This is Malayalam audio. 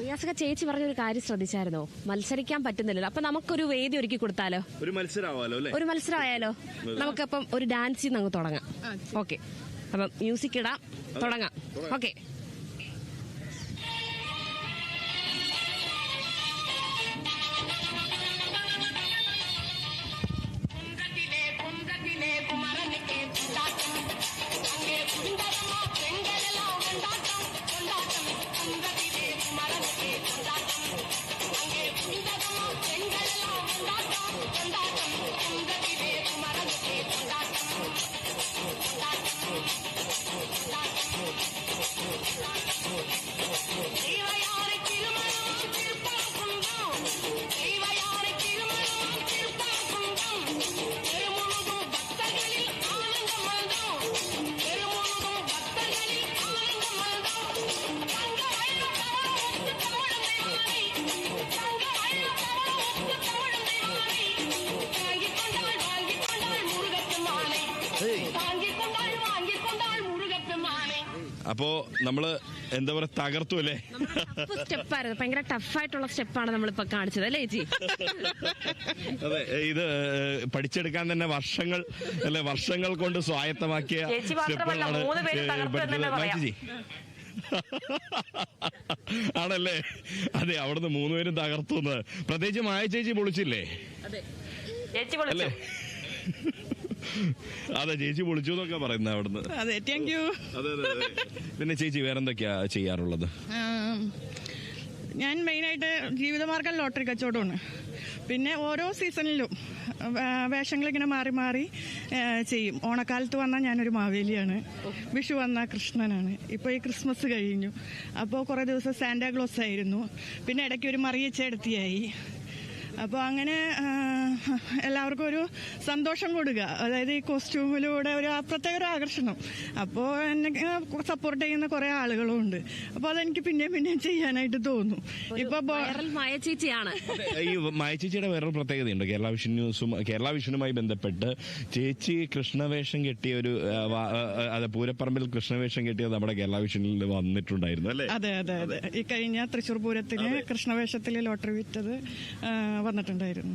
റിയാസൊക്കെ ചേച്ചി പറഞ്ഞൊരു കാര്യം ശ്രദ്ധിച്ചായിരുന്നോ? മത്സരിക്കാൻ പറ്റുന്നില്ലല്ലോ, അപ്പൊ നമുക്കൊരു വേദി ഒരുക്കി കൊടുത്താലോ? ഒരു മത്സരമാവാലോ അല്ലേ? ഒരു മത്സരമായാലോ? നമുക്കപ്പം ഒരു ഡാൻസിൽ നിന്ന് അങ്ങ് തുടങ്ങാം. ഓക്കെ, അപ്പം മ്യൂസിക് ഇടാം, തുടങ്ങാം. ഓക്കെ. അപ്പോ നമ്മള് എന്താ പറയാ, തകർത്തു അല്ലേ? സ്റ്റെപ്പായിരുന്നു, ഭയങ്കര ടഫായിട്ടുള്ള സ്റ്റെപ്പാണ് നമ്മളിപ്പോ കാണിച്ചത് അല്ലേ ചേച്ചി? അതെ, ഇത് പഠിച്ചെടുക്കാൻ തന്നെ വർഷങ്ങൾ കൊണ്ട് സ്വായത്തമാക്കിയ സ്റ്റെപ്പുകളാണ്. ആണല്ലേ? അതെ, അവിടുന്ന് 3 പേരും തകർത്തു. പ്രത്യേകിച്ച് മായ ചേച്ചി പൊളിച്ചില്ലേ? അല്ലേ? അതെ, ചേച്ചി പൊളിച്ചു എന്നൊക്കെ പറയുന്നത് അവിടുന്ന്. അതെ, താങ്ക് യു. അതെ. പിന്നെ ചേച്ചി വേറെന്തൊക്കെയാ ചെയ്യാറുള്ളത്? ഞാൻ മെയിനായിട്ട് ജീവിതമാർഗം ലോട്ടറി കച്ചവടമാണ്. പിന്നെ ഓരോ സീസണിലും വേഷങ്ങളിങ്ങനെ മാറി മാറി ചെയ്യും. ഓണക്കാലത്ത് വന്നാൽ ഞാനൊരു മാവേലിയാണ്, വിഷു വന്നാൽ കൃഷ്ണനാണ്. ഇപ്പോൾ ഈ ക്രിസ്മസ് കഴിഞ്ഞു, അപ്പോൾ കുറേ ദിവസം സാന്റാക്ലോസ് ആയിരുന്നു. പിന്നെ ഇടയ്ക്ക് ഒരു മറിയച്ചേടത്തിയായി. അപ്പോൾ അങ്ങനെ എല്ലാവർക്കും ഒരു സന്തോഷം കൊടുക്കുക, അതായത് ഈ കോസ്റ്റ്യൂമിലൂടെ ഒരു പ്രത്യേക ഒരു ആകർഷണം. അപ്പോൾ എന്നെ സപ്പോർട്ട് ചെയ്യുന്ന കുറേ ആളുകളും ഉണ്ട്. അപ്പോൾ അതെനിക്ക് പിന്നെയും ചെയ്യാനായിട്ട് തോന്നും. ഇപ്പൊ മായ ചേച്ചിയാണ്. ഈ മായ ചേച്ചിയുടെ വേറൊരു പ്രത്യേകതയുണ്ട്. കേരള വിഷനുമായി ബന്ധപ്പെട്ട് ചേച്ചി കൃഷ്ണവേഷം കെട്ടിയ ഒരു പൂരപ്പറമ്പിൽ കൃഷ്ണവേഷം കെട്ടിയത് നമ്മുടെ കേരള വിഷനിൽ വന്നിട്ടുണ്ടായിരുന്നു അല്ലേ? അതെ. ഈ കഴിഞ്ഞ തൃശ്ശൂർ പൂരത്തിന് കൃഷ്ണവേഷത്തിൽ ലോട്ടറി വിറ്റത് വന്നിട്ടുണ്ടായിരുന്നു.